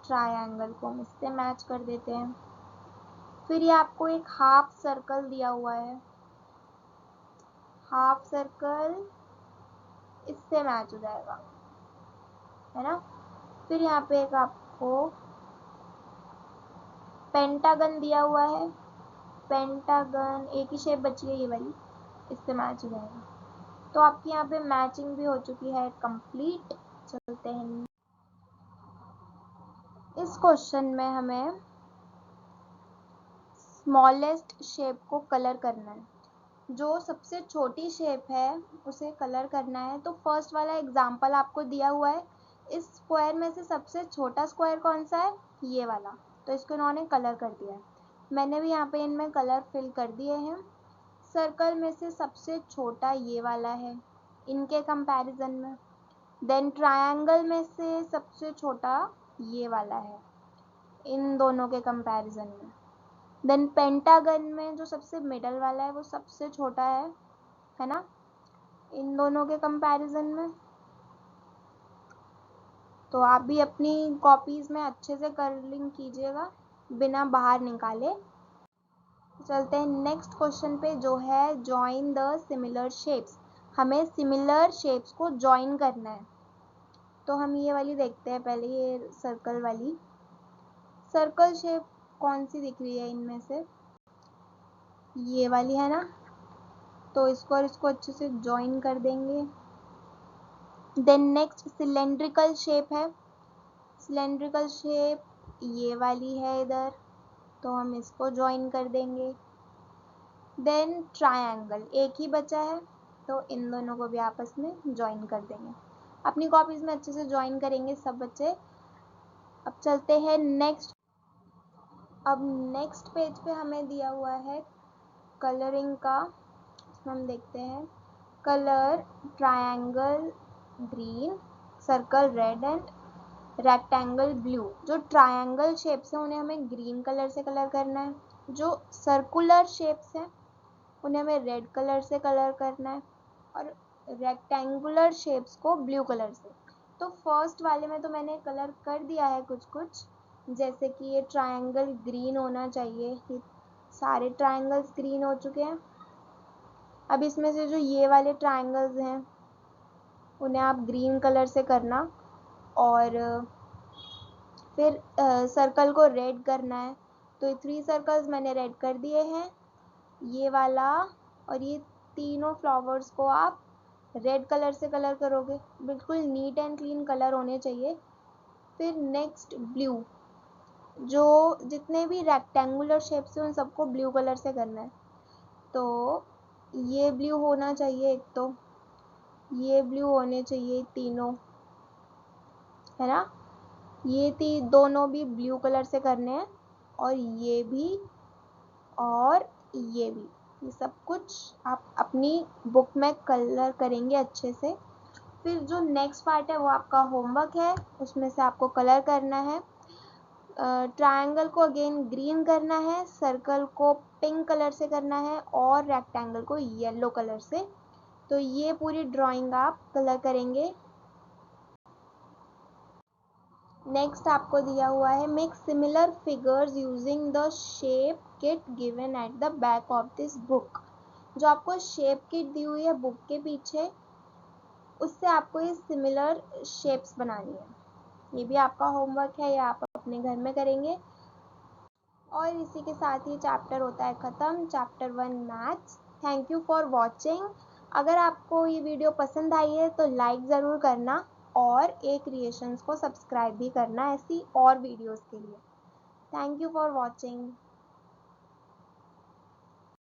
ट्रायंगल को हम इससे मैच कर देते हैं. फिर ये आपको एक हाफ सर्कल दिया हुआ है, हाफ सर्कल इससे मैच हो जाएगा, है ना. फिर यहाँ पे एक आपको पेंटागन दिया हुआ है. पेंटागन एक ही शेप बची है, ये वाली, इससे मैच हो जाएगा. तो आपकी यहाँ पे मैचिंग भी हो चुकी है कंप्लीट. चलते हैं. इस क्वेश्चन में हमें स्मॉलेस्ट शेप को कलर करना है. जो सबसे छोटी शेप है उसे कलर करना है. तो फर्स्ट वाला एग्जाम्पल आपको दिया हुआ है. इस स्क्वायर में से सबसे छोटा स्क्वायर कौन सा है, ये वाला. तो इसको इन्होंने कलर कर दिया है. मैंने भी यहाँ पे इनमें कलर फिल कर दिए हैं. सर्कल में से सबसे छोटा ये वाला है इनके कंपैरिजन में. देन ट्रायंगल में से सबसे छोटा ये वाला है इन दोनों के कंपैरिजन में. देन पेंटागन में जो सबसे मिडल वाला है वो सबसे छोटा है ना, इन दोनों के कंपैरिजन में. तो आप भी अपनी कॉपीज में अच्छे से कर्लिंग कीजिएगा बिना बाहर निकाले. चलते हैं नेक्स्ट क्वेश्चन पे, जो है जॉइन द सिमिलर शेप्स. हमें सिमिलर शेप्स को जॉइन करना है. तो हम ये वाली देखते हैं पहले, ये सर्कल वाली. सर्कल शेप कौन सी दिख रही है इनमें से, ये वाली है ना, तो इसको और इसको अच्छे से ज्वाइन कर देंगे। देन नेक्स्ट सिलेंड्रिकल शेप है, सिलेंड्रिकल शेप ये वाली है इधर, तो हम इसको ज्वाइन कर देंगे। देन ट्रायंगल एक ही बचा है, तो इन दोनों को भी आपस में ज्वाइन कर देंगे। अपनी कॉपीज में अच्छे से ज्वाइन करेंगे सब बच्चे। अब चलते हैं नेक्स्ट। अब नेक्स्ट पेज पे हमें दिया हुआ है कलरिंग का, इसमें हम देखते हैं colour triangle green, circle red and rectangle blue. जो ट्रायंगल शेप्स हैं उन्हें हमें ग्रीन कलर से कलर करना है, जो सर्कुलर शेप्स हैं उन्हें हमें रेड कलर से कलर करना है, और रेक्टेंगुलर शेप्स को ब्लू कलर से। तो फर्स्ट वाले में तो मैंने कलर कर दिया है कुछ कुछ, जैसे कि ये ट्रायंगल ग्रीन होना चाहिए, ये सारे ट्रायंगल्स ग्रीन हो चुके हैं। अब इसमें से जो ये वाले ट्रायंगल्स हैं उन्हें आप ग्रीन कलर से करना, और फिर सर्कल को रेड करना है। तो ये 3 सर्कल्स मैंने रेड कर दिए हैं, ये वाला और ये तीनों फ्लावर्स को आप रेड कलर से कलर करोगे, बिल्कुल नीट एंड क्लीन कलर होने चाहिए। फिर नेक्स्ट ब्लू, जो जितने भी रेक्टेंगुलर शेप्स हैं उन सबको ब्लू कलर से करना है। तो ये ब्लू होना चाहिए, एक तो ये ब्लू होने चाहिए तीनों, है ना। ये दोनों भी ब्लू कलर से करने हैं, और ये भी और ये भी, ये सब कुछ आप अपनी बुक में कलर करेंगे अच्छे से। फिर जो नेक्स्ट पार्ट है वो आपका होमवर्क है, उसमें से आपको कलर करना है। ट्रायंगल को अगेन ग्रीन करना है, सर्कल को पिंक कलर से करना है, और रेक्टेंगल को येलो कलर से। तो ये पूरी ड्राइंग आप कलर करेंगे। नेक्स्ट आपको दिया हुआ है make similar figures using the shape kit given at the back of this book. जो आपको शेप किट दी हुई है बुक के पीछे, उससे आपको ये सिमिलर शेप्स बनानी है। ये भी आपका होमवर्क है, ये आप अपने घर में करेंगे। और इसी के साथ ही चैप्टर होता है ख़त्म, chapter 1 maths. Thank you for watching. अगर आपको ये वीडियो पसंद आई है तो लाइक ज़रूर करना, और ए क्रिएशंस को सब्सक्राइब भी करना ऐसी और वीडियोस के लिए। Thank you for watching.